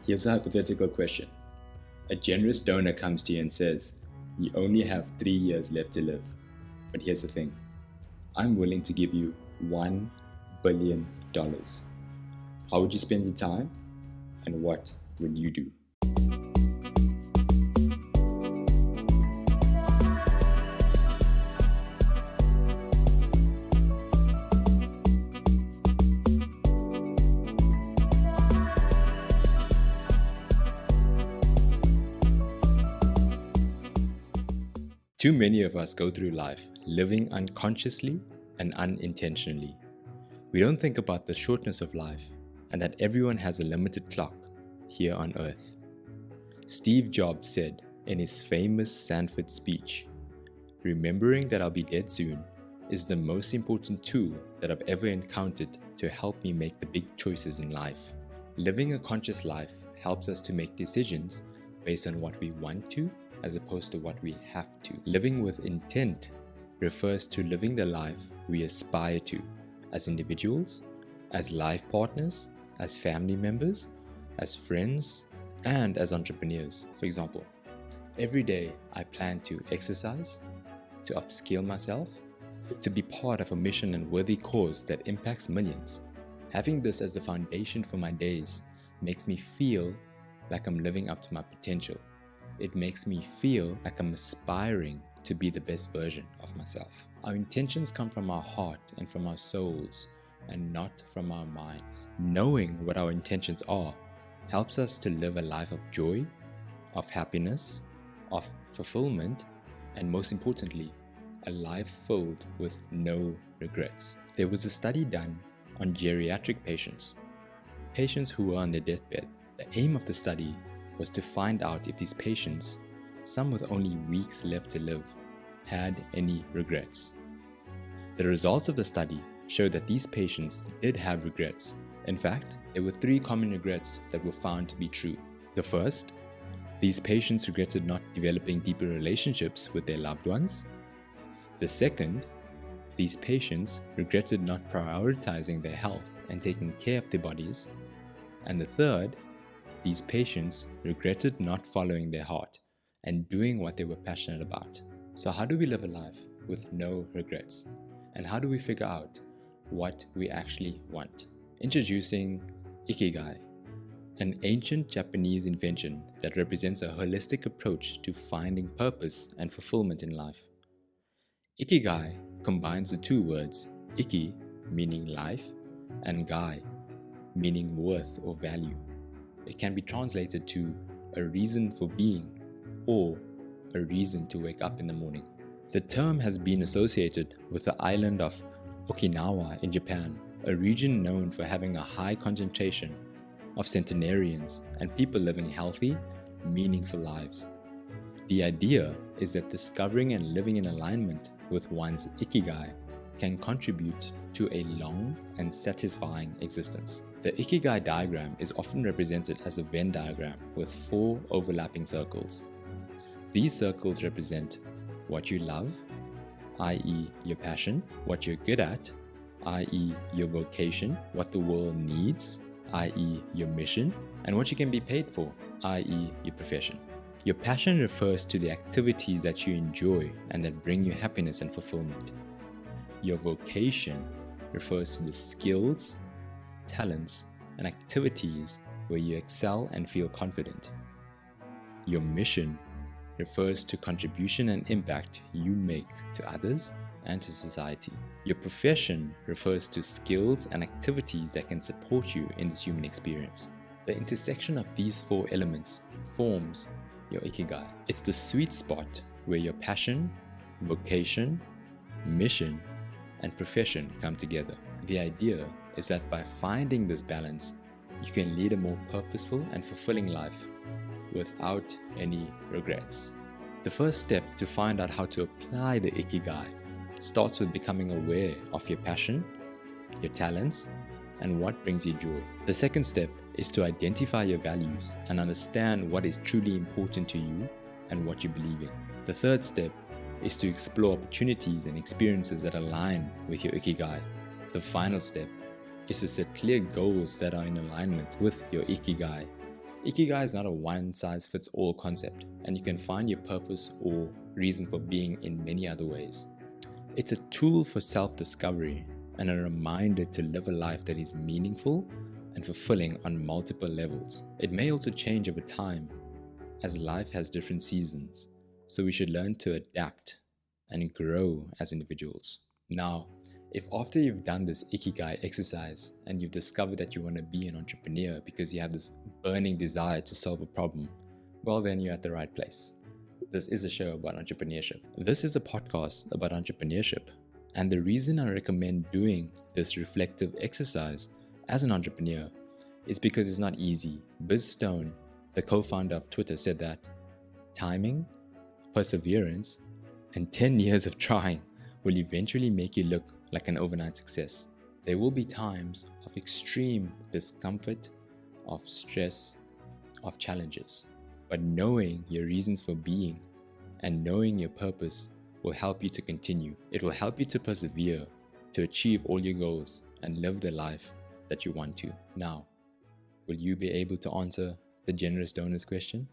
Here's a hypothetical question. A generous donor comes to you and says, you only have 3 years left to live. But here's the thing. I'm willing to give you $1 billion. How would you spend your time? And what would you do? Too many of us go through life living unconsciously and unintentionally. We don't think about the shortness of life and that everyone has a limited clock here on earth. Steve Jobs said in his famous Sanford speech, "Remembering that I'll be dead soon is the most important tool that I've ever encountered to help me make the big choices in life." Living a conscious life helps us to make decisions based on what we want to as opposed to what we have to. Living with intent refers to living the life we aspire to as individuals, as life partners, as family members, as friends, and as entrepreneurs. For example, every day I plan to exercise, to upskill myself, to be part of a mission and worthy cause that impacts millions. Having this as the foundation for my days makes me feel like I'm living up to my potential. It makes me feel like I'm aspiring to be the best version of myself. Our intentions come from our heart and from our souls, and not from our minds. Knowing what our intentions are helps us to live a life of joy, of happiness, of fulfillment, and most importantly, a life filled with no regrets. There was a study done on geriatric patients who were on their deathbed. The aim of the study was to find out if these patients, some with only weeks left to live, had any regrets. The results of the study showed that these patients did have regrets. In fact, there were 3 common regrets that were found to be true. The first, these patients regretted not developing deeper relationships with their loved ones. The second, these patients regretted not prioritizing their health and taking care of their bodies. And the third, these patients regretted not following their heart and doing what they were passionate about. So how do we live a life with no regrets? And how do we figure out what we actually want? Introducing Ikigai, an ancient Japanese invention that represents a holistic approach to finding purpose and fulfillment in life. Ikigai combines the 2 words Iki, meaning life, and Gai, meaning worth or value. It can be translated to a reason for being or a reason to wake up in the morning. The term has been associated with the island of Okinawa in Japan, a region known for having a high concentration of centenarians and people living healthy, meaningful lives. The idea is that discovering and living in alignment with one's Ikigai can contribute to a long and satisfying existence. The Ikigai diagram is often represented as a Venn diagram with 4 overlapping circles. These circles represent what you love, i.e. your passion, what you're good at, i.e. your vocation, what the world needs, i.e. your mission, and what you can be paid for, i.e. your profession. Your passion refers to the activities that you enjoy and that bring you happiness and fulfillment. Your vocation refers to the skills, talents, and activities where you excel and feel confident. Your mission refers to contribution and impact you make to others and to society. Your profession refers to skills and activities that can support you in this human experience. The intersection of these 4 elements forms your Ikigai. It's the sweet spot where your passion, vocation, mission, and profession come together. The idea is that by finding this balance, you can lead a more purposeful and fulfilling life without any regrets. The first step to find out how to apply the Ikigai starts with becoming aware of your passion, your talents, and what brings you joy. The second step is to identify your values and understand what is truly important to you and what you believe in. The third step is to explore opportunities and experiences that align with your Ikigai. The final step is to set clear goals that are in alignment with your Ikigai Ikigai is not a one-size-fits-all concept, and you can find your purpose or reason for being in many other ways. It's a tool for self-discovery and a reminder to live a life that is meaningful and fulfilling on multiple levels. It may also change over time, as life has different seasons, so we should learn to adapt and grow as individuals. Now, if after you've done this Ikigai exercise and you've discovered that you want to be an entrepreneur because you have this burning desire to solve a problem, well, then you're at the right place. This is a show about entrepreneurship. This is a podcast about entrepreneurship. And the reason I recommend doing this reflective exercise as an entrepreneur is because it's not easy. Biz Stone, the co-founder of Twitter, said that timing, perseverance, and 10 years of trying will eventually make you look like an overnight success. There will be times of extreme discomfort, of stress, of challenges. But knowing your reasons for being and knowing your purpose will help you to continue. It will help you to persevere, to achieve all your goals and live the life that you want to. Now, will you be able to answer the generous donors question?